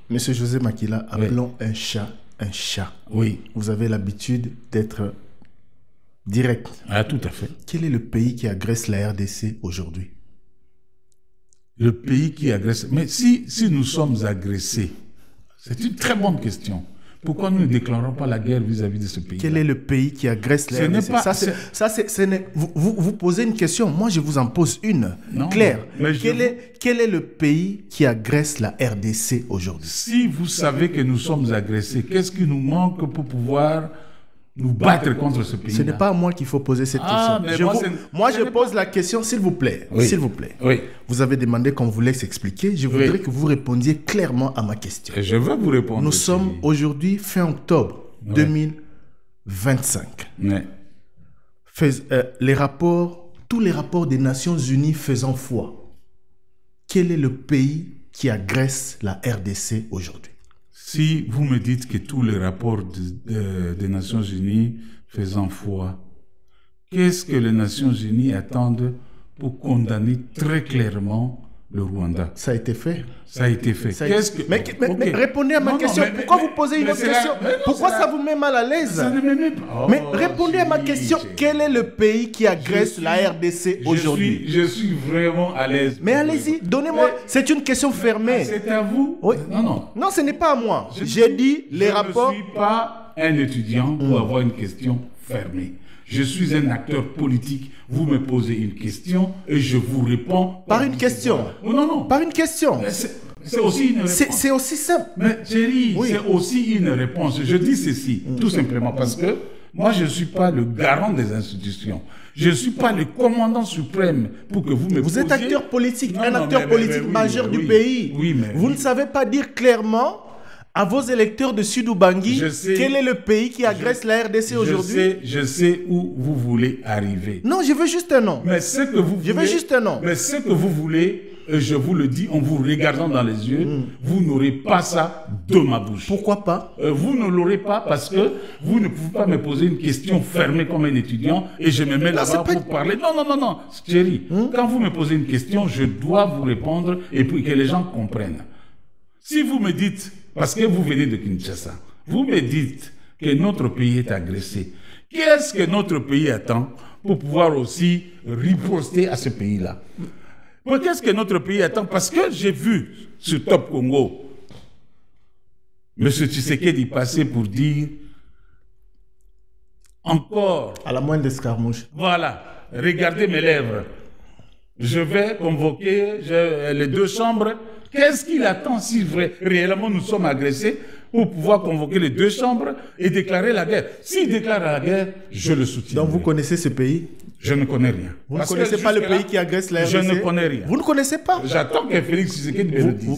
Monsieur José Makila, appelons un chat un chat. Oui. Vous avez l'habitude d'être direct. Ah, tout à fait. Quel est le pays qui agresse la RDC aujourd'hui? Le pays qui agresse... Mais si nous sommes agressés, c'est une très bonne question. Pourquoi nous ne déclarons pas la guerre vis-à-vis de ce pays? Quel est le pays qui agresse la RDC? Vous posez une question, moi je vous en pose une. Non, Claire, quel est le pays qui agresse la RDC aujourd'hui? Si vous savez que nous sommes agressés, qu'est-ce qui nous manque pour pouvoir nous battre contre ce pays? Ce n'est pas à moi qu'il faut poser cette question. Je pose la question, s'il vous plaît. Oui. S'il vous plaît. Oui. Vous avez demandé qu'on vous laisse expliquer. Je voudrais que vous répondiez clairement à ma question. Et je vais vous répondre. Nous sommes aujourd'hui fin octobre 2025. Ouais. Tous les rapports des Nations Unies faisant foi. Quel est le pays qui agresse la RDC aujourd'hui? Si vous me dites que tous les rapports des Nations Unies faisant foi, qu'est-ce que les Nations Unies attendent pour condamner très clairement le Rwanda? Ça a été fait. Ça a été fait. Mais répondez à ma question. Pourquoi vous posez une autre question? Pourquoi ça vous met mal à l'aise? Ça ne me met pas. Mais répondez à ma question. Quel est le pays qui agresse la RDC aujourd'hui? Je suis vraiment à l'aise. Mais allez-y, donnez-moi. C'est une question fermée. C'est à vous? Oui. Non. Non, ce n'est pas à moi. J'ai dit les rapports. Je ne suis pas un étudiant pour avoir une question fermée. Je suis un acteur politique. Vous me posez une question et je vous réponds. Par une question. Non. Par une question. C'est aussi une réponse. C'est aussi simple. Mais chérie, c'est aussi une réponse. Je dis ceci, tout simplement parce que moi, je ne suis pas le garant des institutions. Je ne suis pas le commandant suprême pour que vous me posiez... Vous êtes acteur politique, un acteur politique majeur du pays. Oui, mais... Vous ne savez pas dire clairement à vos électeurs de Sud-Ubangi quel est le pays qui agresse la RDC aujourd'hui? Je sais où vous voulez arriver. Non, je veux juste un nom. Mais ce que vous voulez... Je veux juste un nom. Mais ce que vous voulez... je vous le dis en vous regardant dans les yeux, vous n'aurez pas ça de ma bouche. Pourquoi pas? Vous ne l'aurez pas parce que vous ne pouvez pas me poser une question fermée comme un étudiant et je me mets là-bas pour parler. Non. Chérie, quand vous me posez une question, je dois vous répondre et puis que les gens comprennent. Si vous me dites, parce que vous venez de Kinshasa, vous me dites que notre pays est agressé, qu'est-ce que notre pays attend pour pouvoir aussi riposter à ce pays-là? Qu'est-ce que notre pays attend? Parce que j'ai vu sur Top Congo M. Tshisekedi passer pour dire encore... À la moindre escarmouche. Voilà, regardez mes lèvres. Je vais convoquer les deux chambres. Qu'est-ce qu'il attend si réellement nous sommes agressés pour pouvoir convoquer les deux chambres et déclarer la guerre? S'il déclare la guerre, je le soutiens. Donc vous connaissez ce pays? Je ne connais rien. Vous ne connaissez pas le pays qui agresse la RDC? Je ne connais rien. Vous ne connaissez pas? J'attends que Félix Tshisekedi me le dise.